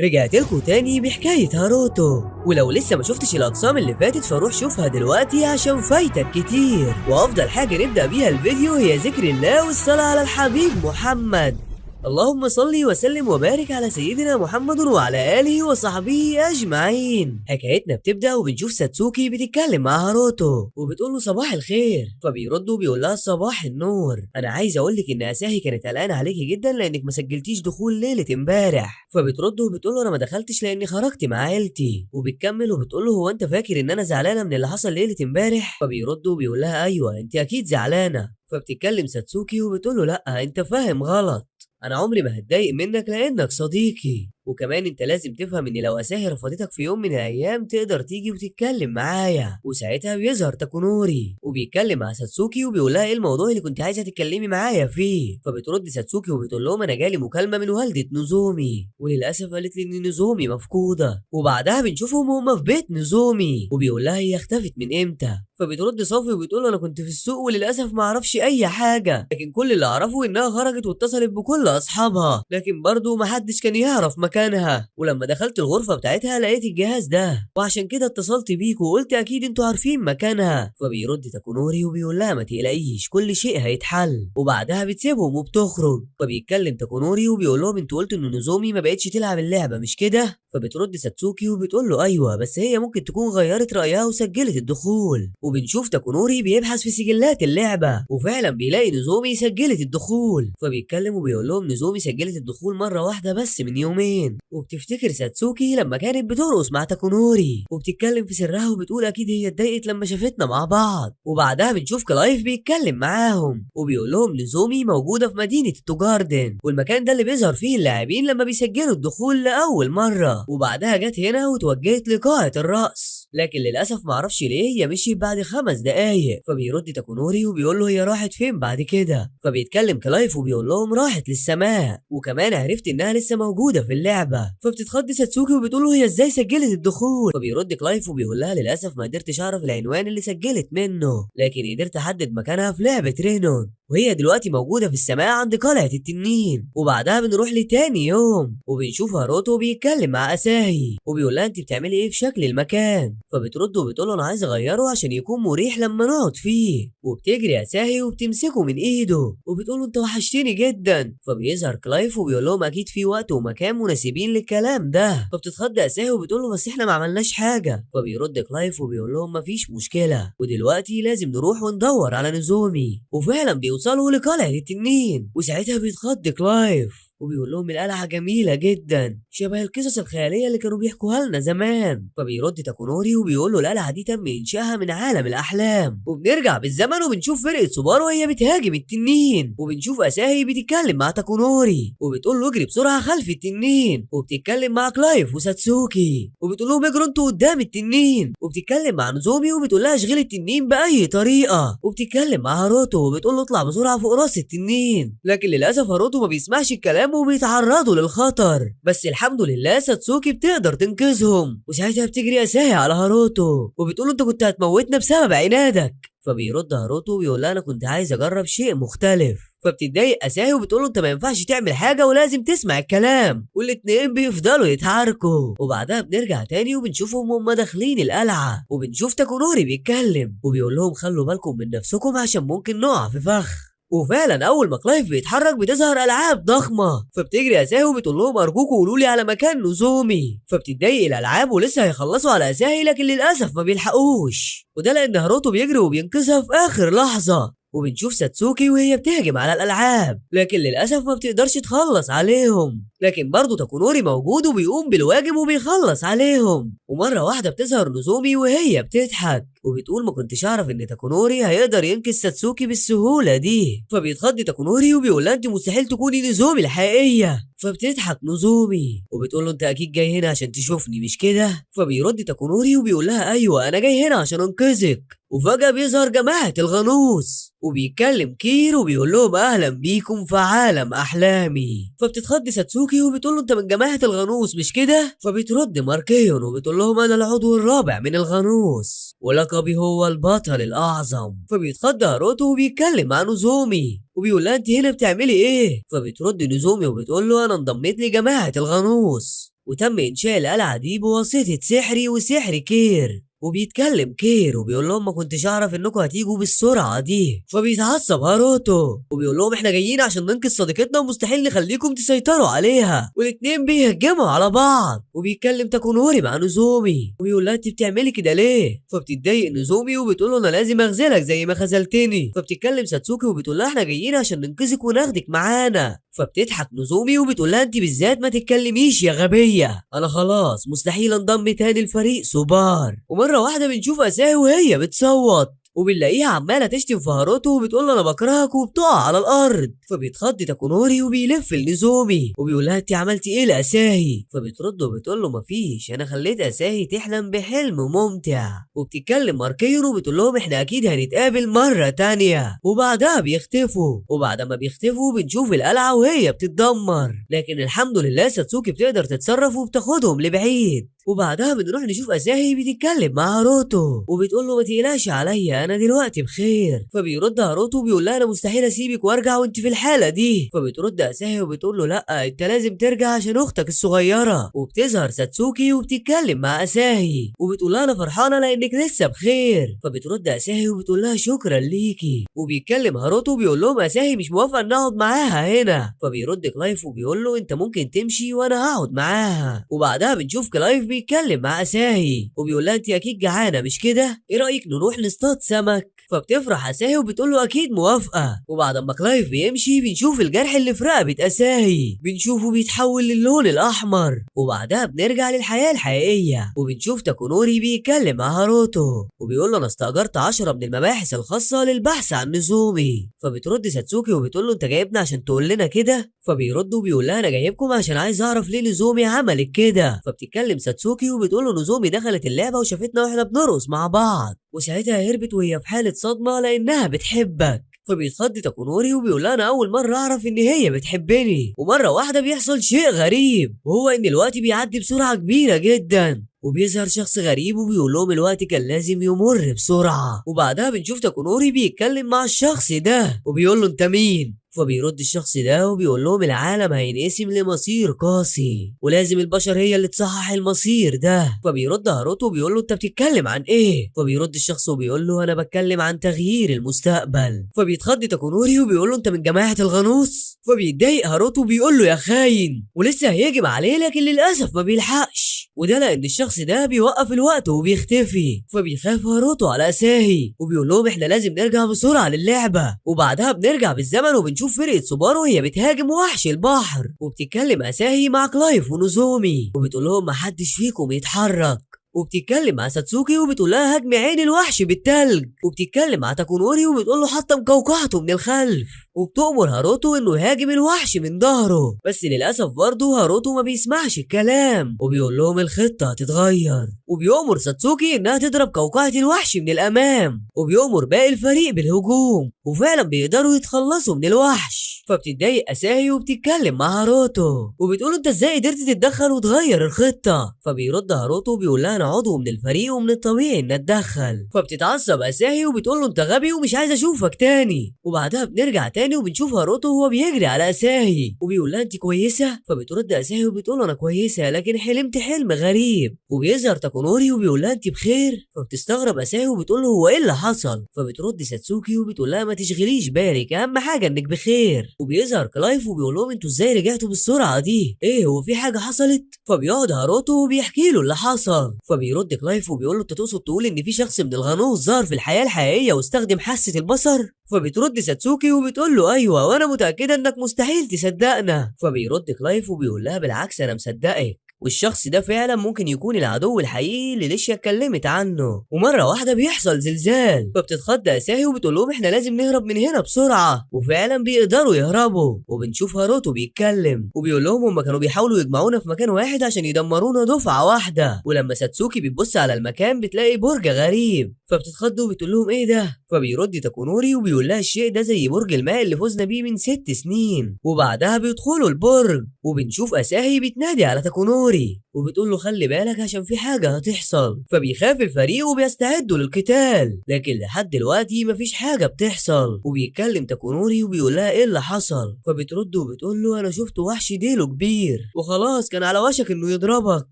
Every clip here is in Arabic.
رجعت لكم تاني بحكاية هاروتو، ولو لسه ما شفتش الأقسام اللي فاتت فروح شوفها دلوقتي عشان فايتك كتير. وأفضل حاجة نبدأ بيها الفيديو هي ذكر الله والصلاة على الحبيب محمد. اللهم صل وسلم وبارك على سيدنا محمد وعلى آله وصحبه أجمعين. حكايتنا بتبدأ وبنشوف ساتسوكي بتتكلم مع هاروتو وبتقول له صباح الخير، فبيرد وبيقول لها صباح النور. أنا عايز أقول لك إن أساهي كانت قلقانة عليكي جدا لأنك ما سجلتيش دخول ليلة امبارح. فبترد وبتقول له أنا ما دخلتش لأني خرجت مع عيلتي. وبتكمل وبتقول له هو أنت فاكر إن أنا زعلانة من اللي حصل ليلة امبارح؟ فبيرد وبيقول لها أيوه أنت أكيد زعلانة. فبتتكلم ساتسوكي وبتقول له لأ أنت فاهم غلط، أنا عمري ما هتضايق منك لأنك صديقي، وكمان أنت لازم تفهم إن لو أساهي رفضتك في يوم من الأيام تقدر تيجي وتتكلم معايا. وساعتها بيظهر تاكونوري وبيتكلم مع ساتسوكي وبيقول لها إيه الموضوع اللي كنت عايزة تتكلمي معايا فيه. فبترد ساتسوكي وبتقول لهم أنا جالي مكالمة من والدة نوزومي، وللأسف قالت لي إن نوزومي مفقودة. وبعدها بنشوفهم هما في بيت نوزومي وبيقول لها هي اختفت من إمتى. فبترد صافي وبتقول له انا كنت في السوق وللاسف ما اعرفش اي حاجه، لكن كل اللي اعرفه انها خرجت واتصلت بكل اصحابها، لكن برضه ما حدش كان يعرف مكانها. ولما دخلت الغرفه بتاعتها لقيت الجهاز ده، وعشان كده اتصلت بيك وقلت اكيد انتوا عارفين مكانها. فبيرد تاكونوري وبيقول لها ما تقلقيش كل شيء هيتحل. وبعدها بتسيبهم وبتخرج. فبيتكلم تاكونوري وبيقول لهم انتوا قلتوا ان نوزومي ما بقتش تلعب اللعبه مش كده؟ فبترد ساتسوكي وبتقول له ايوه بس هي ممكن تكون غيرت رايها وسجلت الدخول. وبنشوف تاكونوري بيبحث في سجلات اللعبه وفعلا بيلاقي نوزومي سجلت الدخول. فبيتكلم وبيقول لهم نوزومي سجلت الدخول مره واحده بس من يومين. وبتفتكر ساتسوكي لما كانت بترقص مع تاكونوري وبتتكلم في سرها وبتقول اكيد هي اتضايقت لما شافتنا مع بعض. وبعدها بنشوف كلايف بيتكلم معاهم وبيقول لهم نوزومي موجوده في مدينه التوجاردن، والمكان ده اللي بيظهر فيه اللاعبين لما بيسجلوا الدخول لاول مره. وبعدها جت هنا وتوجهت لقاعه الرقص، لكن للاسف معرفش ليه هي مشيت بعد 5 دقايق. فبيرد تاكونوري وبيقول له هي راحت فين بعد كده. فبيتكلم كلايف وبيقول لهم راحت للسماء، وكمان عرفت انها لسه موجوده في اللعبه. فبتتخض ساتسوكي وبتقول له هي ازاي سجلت الدخول. فبيرد كلايف وبيقول لها للاسف ما قدرتش اعرف العنوان اللي سجلت منه، لكن قدرت احدد مكانها في لعبه رينون، وهي دلوقتي موجوده في السماء عند قلعه التنين. وبعدها بنروح لتاني يوم وبنشوف هاروتو بيتكلم مع اساهي وبيقول لها انت بتعملي ايه في شكل المكان. فبترد وبتقول له انا عايز اغيره عشان يكون مريح لما نقعد فيه. وبتجري اساهي وبتمسكه من ايده وبتقول له انت وحشتني جدا. فبيظهر كلايف وبيقول لهم اكيد في وقت ومكان مناسبين للكلام ده. فبتتخض اساهي وبتقول له بس احنا ما عملناش حاجه. فبيرد كلايف وبيقول لهم مفيش مشكله، ودلوقتي لازم نروح وندور على نوزومي. وفعلا بيوصلوا لقلعه التنين، وساعتها بيتخض كلايف وبيقول لهم القلعة جميلة جدا شبه القصص الخيالية اللي كانوا بيحكوها لنا زمان. فبيرد تاكونوري وبيقول له القلعة دي تم إنشائها من عالم الأحلام. وبنرجع بالزمن وبنشوف فرقة سوبارو وهي بتهاجم التنين، وبنشوف أساهي بتتكلم مع تاكونوري وبتقول له اجري بسرعة خلف التنين. وبتتكلم مع كلايف وساتسوكي وبتقول لهم اجروا انتوا قدام التنين. وبتتكلم مع نوزومي وبتقول لها اشغلي التنين بأي طريقة. وبتتكلم مع هاروتو وبتقول له اطلع بسرعة فوق راس التنين، لكن للأسف هاروتو ما بيسمعش الكلام وبيتعرضوا للخطر. بس الحمد لله ساتسوكي بتقدر تنقذهم. وساعتها بتجري اساهي على هاروتو وبتقول انت كنت هتموتنا بسبب عنادك. فبيرد هاروتو ويقول لها انا كنت عايز اجرب شيء مختلف. فبتتضايق اساهي وبتقول له انت ما ينفعش تعمل حاجه ولازم تسمع الكلام. والاتنين بيفضلوا يتعاركوا. وبعدها بنرجع تاني وبنشوفهم هما داخلين القلعه وبنشوف تاكونوري بيتكلم وبيقول لهم خلوا بالكم من نفسكم عشان ممكن نقع في فخ. وفعلا اول ما كلايف بيتحرك بتظهر العاب ضخمه. فبتجري اساهي وبتقول لهم ارجوكوا قولوا لي على مكان نوزومي. فبتتضايق الالعاب ولسه هيخلصوا على اساهي لكن للاسف ما بيلحقوش، وده لان هاروتو بيجري وبينقذها في اخر لحظه. وبنشوف ساتسوكي وهي بتهجم على الالعاب لكن للاسف ما بتقدرش تخلص عليهم، لكن برضه تاكونوري موجود وبيقوم بالواجب وبيخلص عليهم. ومره واحده بتظهر نوزومي وهي بتضحك وبتقول ما كنتش اعرف ان تاكونوري هيقدر ينقذ ساتسوكي بالسهوله دي. فبيتخض تاكونوري وبيقول لها انت مستحيل تكوني نوزومي الحقيقيه. فبتضحك نوزومي وبتقول له انت اكيد جاي هنا عشان تشوفني مش كده؟ فبيرد تاكونوري وبيقول لها ايوه انا جاي هنا عشان انقذك. وفجاه بيظهر جماعه الغنوص وبيتكلم كير وبيقول لهم اهلا بيكم في عالم احلامي. فبتتخض ساتسوكي وبتقول له انت من جماعه الغنوص مش كده؟ فبترد ماركيون وبتقول لهم انا العضو الرابع من الغنوص ولقبي هو البطل الاعظم. فبيتخض هاروتو وبيتكلم مع نوزومي وبيقول لها انت هنا بتعملي ايه؟ فبترد نوزومي وبتقول له انا انضميت لجماعه الغنوص. وتم إنشاء القلعة دي بواسطة سحري وسحر كير. وبيتكلم كير وبيقول لهم ما كنتش اعرف انكم هتيجوا بالسرعه دي. فبيتعصب هاروتو وبيقول لهم احنا جايين عشان ننقذ صديقتنا ومستحيل نخليكم تسيطروا عليها. والاتنين بيهجموا على بعض. وبيتكلم تاكونوري مع نوزومي وبيقول لها انت بتعملي كده ليه؟ فبتتضايق نوزومي وبتقول له انا لازم اخذلك زي ما خذلتني. فبتتكلم ساتسوكي وبتقول لها احنا جايين عشان ننقذك وناخدك معانا. فبتضحك نوزومي وبتقول لها انت بالذات ما تتكلميش يا غبيه، انا خلاص مستحيل انضم تاني لفريق سوبار. ومره واحده بنشوف اساهي وهي بتصوت وبنلاقيها عماله تشتم في هاروتو وبتقول له انا بكرهك وبتقع على الارض. فبيتخض تاكونوري وبيلف لنوزومي وبيقول لها انت عملتي ايه لاساهي؟ فبترد وبتقول له مفيش، انا خليت اساهي تحلم بحلم ممتع. وبتتكلم ماركيرو وبتقول لهم احنا اكيد هنتقابل مره تانيه. وبعدها بيختفوا. وبعد ما بيختفوا بنشوف القلعه وهي بتتدمر، لكن الحمد لله ساتسوكي بتقدر تتصرف وبتاخدهم لبعيد. وبعدها بنروح نشوف اساهي بتتكلم مع هاروتو وبتقول له ما تقلقش عليا انا دلوقتي بخير. فبيرد هاروتو وبيقول لها انا مستحيل اسيبك وارجع وانت في الحاله دي. فبترد اساهي وبتقول له لا انت لازم ترجع عشان اختك الصغيره. وبتظهر ساتسوكي وبتتكلم مع اساهي وبتقول لها انا فرحانه لانك لسه بخير. فبترد اساهي وبتقول لها شكرا ليكي. وبيتكلم هاروتو وبيقول لهم اساهي مش موافقه ان اقعد معاها هنا. فبيرد كلايف وبيقول له انت ممكن تمشي وانا هقعد معاها. وبعدها بنشوف كلايف بيتكلم مع اساهي وبيقول لها انت اكيد جعانه مش كده؟ ايه رايك نروح نصطاد سمك؟ فبتفرح اساهي وبتقول له اكيد موافقه. وبعد ما كلايف بيمشي بنشوف الجرح اللي في رقبه اساهي بنشوفه بيتحول للون الاحمر. وبعدها بنرجع للحياه الحقيقيه وبنشوف تاكونوري بيتكلم مع هاروتو وبيقول له انا استاجرت 10 من المباحث الخاصه للبحث عن نوزومي. فبترد ساتسوكي وبتقول له انت جايبنا عشان تقول لنا كده؟ فبيرد وبيقول لها انا جايبكم عشان عايز اعرف ليه نوزومي عملت كده. فبتتكلم ساتسوكي وبتقول له نوزومي دخلت اللعبه وشافتنا واحنا بنرقص مع بعض وساعتها هربت وهي في حاله صدمه لانها بتحبك. فبيتخض تاكونوري وبيقول لها انا اول مره اعرف ان هي بتحبني. ومره واحده بيحصل شيء غريب وهو ان الوقت بيعدي بسرعه كبيره جدا وبيظهر شخص غريب وبيقول لهم الوقت كان لازم يمر بسرعه. وبعدها بنشوف تاكونوري بيتكلم مع الشخص ده وبيقول له انت مين؟ فبيرد الشخص ده وبيقول لهم العالم هينقسم لمصير قاسي ولازم البشر هي اللي تصحح المصير ده. فبيرد هاروتو وبيقول له انت بتتكلم عن ايه؟ فبيرد الشخص وبيقول له انا بتكلم عن تغيير المستقبل. فبيتخض تاكونوري وبيقول له انت من جماعه الغنوص؟ فبيتضايق هاروتو وبيقول له يا خاين ولسه هيهجم عليه لكن للاسف ما بيلحقش، وده لان الشخص ده بيوقف الوقت وبيختفي. فبيخاف هاروتو على اساهي وبيقول لهم احنا لازم نرجع بسرعه للعبه. وبعدها بنرجع بالزمن وبنشوف فرقه سوبارو وهي بتهاجم وحش البحر وبتتكلم اساهي مع كلايف ونوزومي وبتقول لهم محدش فيكم يتحرك. وبتتكلم مع ساتسوكي وبتقول لها هجم عين الوحش بالتلج. وبتتكلم مع تاكونوري وبتقول له حطم قوقعته من الخلف. وبتؤمر هاروتو انه يهاجم الوحش من ظهره بس للاسف برضه هاروتو ما بيسمعش الكلام وبيقول لهم الخطه هتتغير. وبيؤمر ساتسوكي انها تضرب قوقعه الوحش من الامام وبيؤمر باقي الفريق بالهجوم وفعلا بيقدروا يتخلصوا من الوحش. فبتتضايق اساهي وبتتكلم مع هاروتو وبتقول انت ازاي قدرت تتدخل وتغير الخطه؟ فبيرد هاروتو وبيقول لها انا عضو من الفريق ومن الطبيعي ان اتدخل. فبتتعصب اساهي وبتقول له انت غبي ومش عايز اشوفك تاني. وبعدها بنرجع تاني وبنشوف هاروتو وهو بيجري على اساهي وبيقول لها انت كويسه؟ فبترد اساهي وبتقول له انا كويسه لكن حلمت حلم غريب. وبيظهر تاكونوري وبيقول لها انت بخير؟ فبتستغرب اساهي وبتقول له هو ايه اللي حصل؟ فبترد ساتسوكي وبتقول لها ما تشغليش بالك اهم حاجه انك بخير. وبيظهر كلايف وبيقول لهم انتوا ازاي رجعتوا بالسرعه دي؟ ايه هو في حاجه حصلت؟ فبيقعد هاروتو وبيحكي له اللي حصل. فبيرد كلايف وبيقول له انت تقصد تقول ان في شخص من الغنوص ظهر في الحياه الحقيقيه واستخدم حاسه البصر؟ فبترد ساتسوكي وبتقول له ايوه وانا متاكده انك مستحيل تصدقنا. فبيرد كلايف وبيقول لها بالعكس انا مصدقك والشخص ده فعلا ممكن يكون العدو الحقيقي اللي ليشيا اتكلمت عنه. ومره واحده بيحصل زلزال فبتتخض اساهي وبتقول لهم احنا لازم نهرب من هنا بسرعه وفعلا بيقدروا يهربوا. وبنشوف هاروتو بيتكلم وبيقول لهم هم كانوا بيحاولوا يجمعونا في مكان واحد عشان يدمرونا دفعه واحده. ولما ساتسوكي بتبص على المكان بتلاقي برج غريب فبتتخض وبتقول لهم ايه ده؟ فبيرد تاكونوري وبيقول لها الشيء ده زي برج الماء اللي فزنا بيه من 6 سنين. وبعدها بيدخلوا البرج وبنشوف اساهي بتنادي على تاكونوري تاكونوري وبتقول له خلي بالك عشان في حاجة هتحصل. فبيخاف الفريق وبيستعدوا للقتال، لكن لحد دلوقتي مفيش حاجة بتحصل. وبيتكلم تاكونوري وبيقول لها ايه اللي حصل، فبترد وبتقول له انا شفت وحش ديله كبير وخلاص كان على وشك انه يضربك.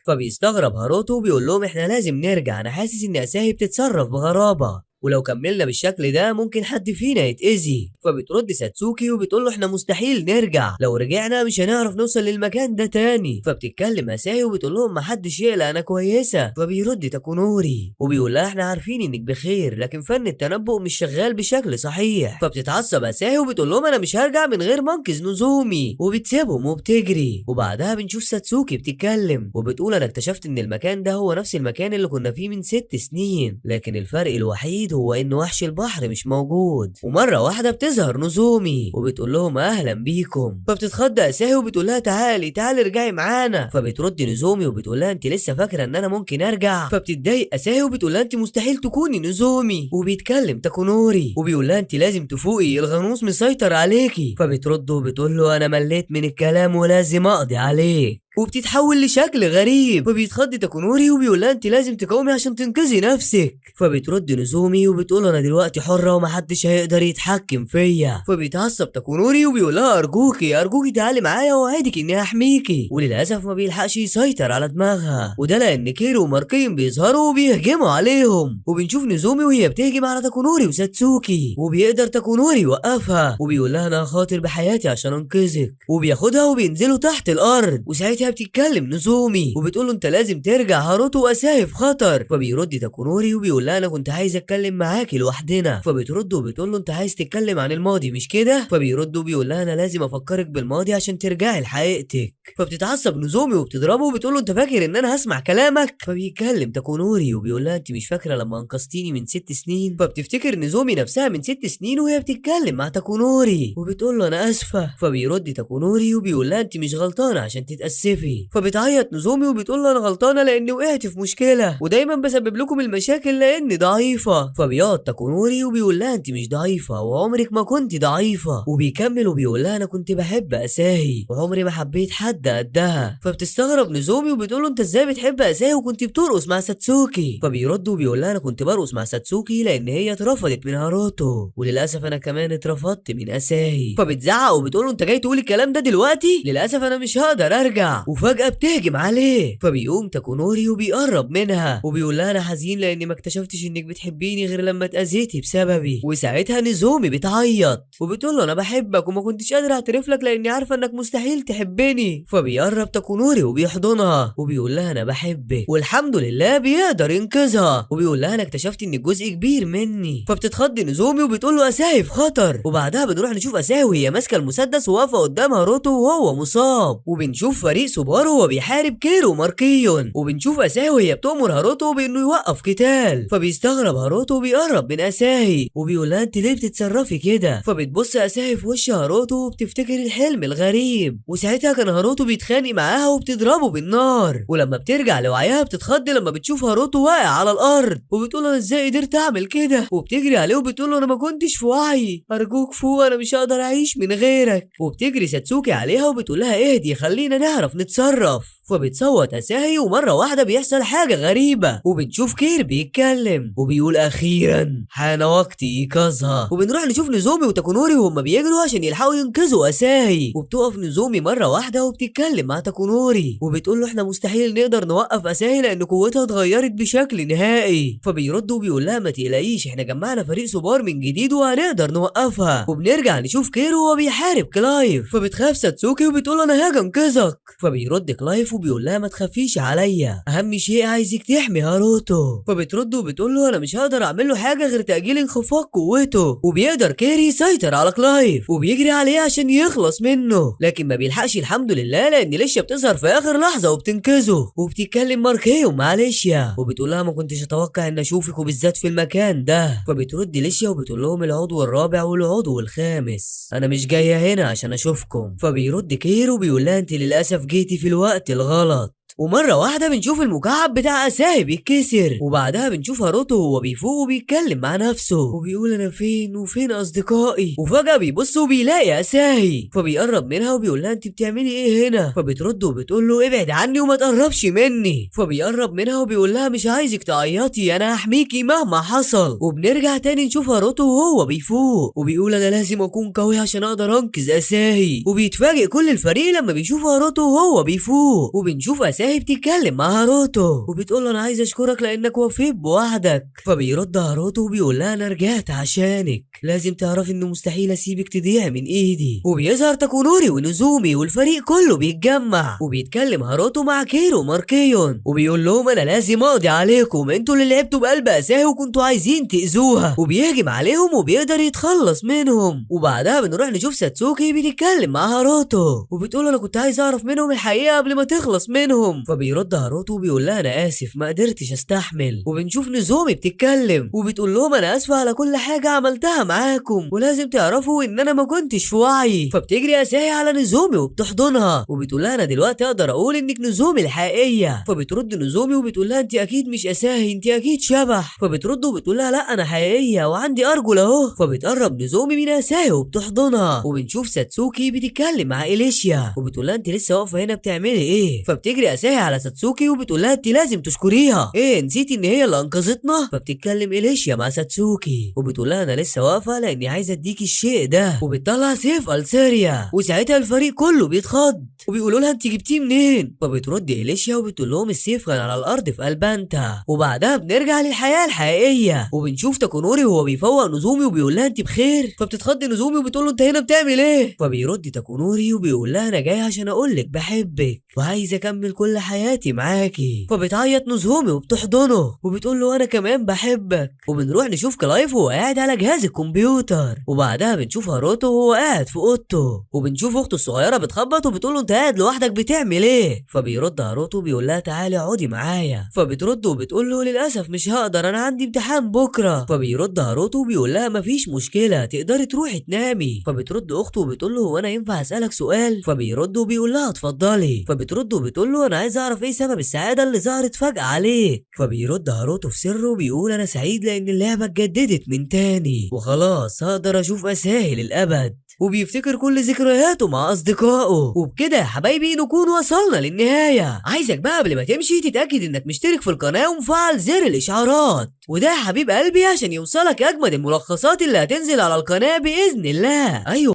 فبيستغرب هاروتو وبيقول لهم احنا لازم نرجع، انا حاسس ان اساهي بتتصرف بغرابة ولو كملنا بالشكل ده ممكن حد فينا يتأذي. فبترد ساتسوكي وبتقول له احنا مستحيل نرجع، لو رجعنا مش هنعرف نوصل للمكان ده تاني. فبتتكلم اساهي وبتقول لهم محدش يقلق انا كويسه. فبيرد تاكونوري وبيقول لها احنا عارفين انك بخير لكن فن التنبؤ مش شغال بشكل صحيح. فبتتعصب اساهي وبتقول لهم انا مش هرجع من غير ما انقذ نوزومي وبتسيبهم وبتجري. وبعدها بنشوف ساتسوكي بتتكلم وبتقول انا اكتشفت ان المكان ده هو نفس المكان اللي كنا فيه من 6 سنين، لكن الفرق الوحيد هو ان وحش البحر مش موجود. ومره واحده بتظهر نوزومي وبتقول لهم اهلا بيكم. فبتتخض اساهي وبتقول لها تعالي ارجعي معانا. فبترد نوزومي وبتقول لها انت لسه فاكره ان انا ممكن ارجع؟ فبتتضايق اساهي وبتقول لها انت مستحيل تكوني نوزومي. وبيتكلم تاكونوري وبيقول لها انت لازم تفوقي الغنوص مسيطر عليكي. فبترد وبتقول له انا مليت من الكلام ولازم اقضي عليك. وبتتحول لشكل غريب. فبيتخض تاكونوري وبيقول لها انت لازم تقاومي عشان تنقذي نفسك. فبترد نوزومي وبتقول انا دلوقتي حره ومحدش هيقدر يتحكم فيا. فبيتعصب تاكونوري وبيقول لها ارجوكي تعالي معايا واوعدك اني هحميكي. وللاسف ما بيلحقش يسيطر على دماغها، وده لان كيرو وماركين بيظهروا وبيهجموا عليهم. وبنشوف نوزومي وهي بتهجم على تاكونوري وساتسوكي وبيقدر تاكونوري يوقفها وبيقول لها انا خاطر بحياتي عشان انقذك. وبياخدها وبينزلوا تحت الارض. وساعتها بتتكلم نوزومي وبتقول له انت لازم ترجع، هاروتو واساهي في خطر. فبيرد تاكونوري وبيقول لها انا كنت عايز اتكلم معاكي لوحدنا. فبترد وبتقول له انت عايز تتكلم عن الماضي مش كده؟ فبيرد وبيقول لها انا لازم افكرك بالماضي عشان ترجعي لحقيقتك. فبتتعصب نوزومي وبتضربه وبتقول له انت فاكر ان انا هسمع كلامك؟ فبيتكلم تاكونوري وبيقول لها انت مش فاكره لما انقذتيني من 6 سنين؟ فبتفتكر نوزومي نفسها من 6 سنين وهي بتتكلم مع تاكونوري وبتقول له انا اسفه. فبيرد تاكونوري وبيقول لها انت مش غلطانه عشان تتاسفي. فبتعيط نوزومي وبتقول له انا غلطانه لاني وقعت في مشكله ودايما بسبب لكم المشاكل لاني ضعيفه. فبيقعد تاكونوري وبيقول لها انت مش ضعيفه وعمرك ما كنت ضعيفه. وبيكمل وبيقول لها انا كنت بحب اساهي وعمري ما حبيت حد قدها. فبتستغرب نوزومي وبتقول له انت ازاي بتحب اساهي وكنت بترقص مع ساتسوكي؟ فبيرد وبيقول لها انا كنت برقص مع ساتسوكي لان هي اترفضت من هاروتو وللاسف انا كمان اترفضت من اساهي. فبتزعق وبتقول له انت جاي تقول الكلام ده دلوقتي؟ للاسف انا مش هقدر ارجع. وفجاه بتهجم عليه. فبيقوم تاكونوري وبيقرب منها وبيقول لها انا حزين لاني ما اكتشفتش انك بتحبيني غير لما اتاذيتي بسببي. وساعتها نوزومي بتعيط وبتقول له انا بحبك وما كنتش قادر اعترف لك لاني عارفه انك مستحيل تحبني. فبيقرب تاكونوري وبيحضنها وبيقول لها انا بحبك والحمد لله بيقدر ينقذها. وبيقول لها انا اكتشفت انك جزء كبير مني. فبتتخض نوزومي وبتقول له اساهي في خطر. وبعدها بنروح نشوف اساهي وهي ماسكه المسدس وواقفه قدام هاروتو وهو مصاب. وبنشوف فريق سوبارو وهو بيحارب كيرو وماركيون. وبنشوف اساهي وهي بتأمر هاروتو بانه يوقف قتال. فبيستغرب هاروتو وبيقرب من اساهي وبيقول لها انت ليه بتتصرفي كده؟ فبتبص اساهي في وش هاروتو وبتفتكر الحلم الغريب. وساعتها كان هاروتو بيتخانق معاها وبتضربه بالنار. ولما بترجع لوعيها بتتخض لما بتشوف هاروتو واقع على الارض وبتقول انا ازاي قدرت اعمل كده؟ وبتجري عليه وبتقول له انا ما كنتش في وعي، ارجوك فوق انا مش هقدر اعيش من غيرك. وبتجري ساتسوكي عليها وبتقول لها اهدي خلينا نعرف نتصرف. فبتصوت اساهي ومره واحده بيحصل حاجه غريبه وبنشوف كير بيتكلم وبيقول اخيرا حان وقت ايقاظها. وبنروح نشوف نوزومي وتاكونوري وهم بيجروا عشان يلحقوا ينقذوا اساهي. وبتقف نوزومي مره واحده وبتتكلم مع تاكونوري وبتقول له احنا مستحيل نقدر نوقف اساهي لان قوتها اتغيرت بشكل نهائي. فبيرد وبيقول لها ما تقلقيش احنا جمعنا فريق سوبر من جديد وهنقدر نوقفها. وبنرجع نشوف كيرو وهو بيحارب كلايف. فبتخاف ساتسوكي وبتقول له انا هاجي انقذك. فبيرد كلايف وبيقول لها ما تخافيش عليا، اهم شيء عايزك تحمي هاروتو. فبترد وبتقول له انا مش هقدر اعمل له حاجه غير تاجيل انخفاض قوته. وبيقدر كيري يسيطر على كلايف وبيجري عليه عشان يخلص منه لكن ما بيلحقش الحمد لله لان ليشيا بتظهر في اخر لحظه وبتنقذه. وبتتكلم ماركيو مع ليشيا وبتقول لها ما كنتش اتوقع ان اشوفك وبالذات في المكان ده. فبترد ليشيا وبتقول لهم العضو الرابع والعضو الخامس انا مش جايه هنا عشان اشوفكم. فبيرد كيرو وبيقول لها انت للاسف جيتي في الوقت الغلط. ومره واحده بنشوف المكعب بتاع اساهي بيتكسر، وبعدها بنشوف هاروتو وهو بيفوق وبيتكلم مع نفسه وبيقول انا فين وفين اصدقائي، وفجاه بيبص وبيلاقي اساهي فبيقرب منها وبيقول لها انت بتعملي ايه هنا؟ فبترد وبتقول له ابعد عني وما تقربش مني. فبيقرب منها وبيقول لها مش عايزك تعيطي، انا هحميكي مهما حصل. وبنرجع تاني نشوف هاروتو وهو بيفوق وبيقول انا لازم اكون قوي عشان اقدر انقذ اساهي. وبيتفاجئ كل الفريق لما بيشوف هاروتو وهو بيفوق، وبنشوف اساهي بتتكلم مع هاروتو وبتقول له انا عايز اشكرك لانك وفيت بوعدك. فبيرد هاروتو وبيقول لها انا رجعت عشانك، لازم تعرفي انه مستحيل اسيبك تضيع من ايدي. وبيظهر تاكونوري ونوزومي والفريق كله بيتجمع، وبيتكلم هاروتو مع كيرو وماركيون وبيقول لهم انا لازم اقضي عليكم، انتوا اللي لعبتوا بقلب اساهي وكنتوا عايزين تاذوها. وبيهجم عليهم وبيقدر يتخلص منهم. وبعدها بنروح نشوف ساتسوكي بتتكلم مع هاروتو وبتقول انا كنت عايز اعرف منهم الحقيقه قبل ما تخلص منهم. فبيرد هاروتو وبيقول لها انا اسف ما قدرتش استحمل. وبنشوف نوزومي بتتكلم وبتقول لهم انا اسفه على كل حاجه عملتها معاكم، ولازم تعرفوا ان انا ما كنتش في وعي. فبتجري اساهي على نوزومي وبتحضنها وبتقول لها انا دلوقتي اقدر اقول انك نوزومي الحقيقيه. فبترد نوزومي وبتقول لها انت اكيد مش اساهي، انت اكيد شبح. فبترد وبتقول لها لا انا حقيقيه وعندي ارجل اهو. فبتقرب نوزومي من اساهي وبتحضنها. وبنشوف ساتسوكي بتتكلم مع إليشيا وبتقول لها انت لسه واقفه هنا بتعملي ايه؟ فبتجري اساهي على ساتسوكي وبتقول لها انت لازم تشكريها، ايه نسيتي ان هي اللي انقذتنا؟ فبتتكلم إليشيا مع ساتسوكي وبتقول لها انا لسه واقفه لاني عايزه اديكي الشيء ده. وبتطلع سيف السيريا وساعتها الفريق كله بيتخض وبيقولوا لها انت جبتيه منين؟ فبترد إليشيا وبتقول لهم السيف كان على الارض في البانتا. وبعدها بنرجع للحياه الحقيقيه وبنشوف تاكونوري وهو بيفوق نوزومي وبيقول لها انت بخير؟ فبتتخض نوزومي وبتقول له انت هنا بتعمل ايه؟ فبيرد تاكونوري وبيقول لها انا جاي عشان اقول لك بحبك وعايز اكمل كل حياتي معاكي. فبتعيط نوزومي وبتحضنه وبتقول له انا كمان بحبك. وبنروح نشوف كلايف وهو قاعد على جهاز الكمبيوتر، وبعدها بنشوف هاروتو وهو قاعد في اوضته وبنشوف اخته الصغيره بتخبط وبتقول له انت قاعد لوحدك بتعمل ايه؟ فبيرد هاروتو بيقول لها تعالي اقعدي معايا. فبترد وبتقول له للاسف مش هقدر انا عندي امتحان بكره. فبيرد هاروتو وبيقول لها مفيش مشكله تقدري تروحي تنامي. فبترد اخته وبتقول له هو انا ينفع اسالك سؤال؟ فبيرد وبيقول لها اتفضلي. فبترد وبتقول له انا عايز اعرف ايه سبب السعاده اللي ظهرت فجاه عليك؟ فبيرد هاروتو في سره وبيقول انا سعيد لان اللعبه اتجددت من تاني وخلاص هقدر اشوف اساهي للابد، وبيفتكر كل ذكرياته مع اصدقائه. وبكده يا حبايبي نكون وصلنا للنهايه. عايزك بقى قبل ما تمشي تتاكد انك مشترك في القناه ومفعل زر الاشعارات، وده يا حبيب قلبي عشان يوصلك اجمد الملخصات اللي هتنزل على القناه باذن الله. ايوه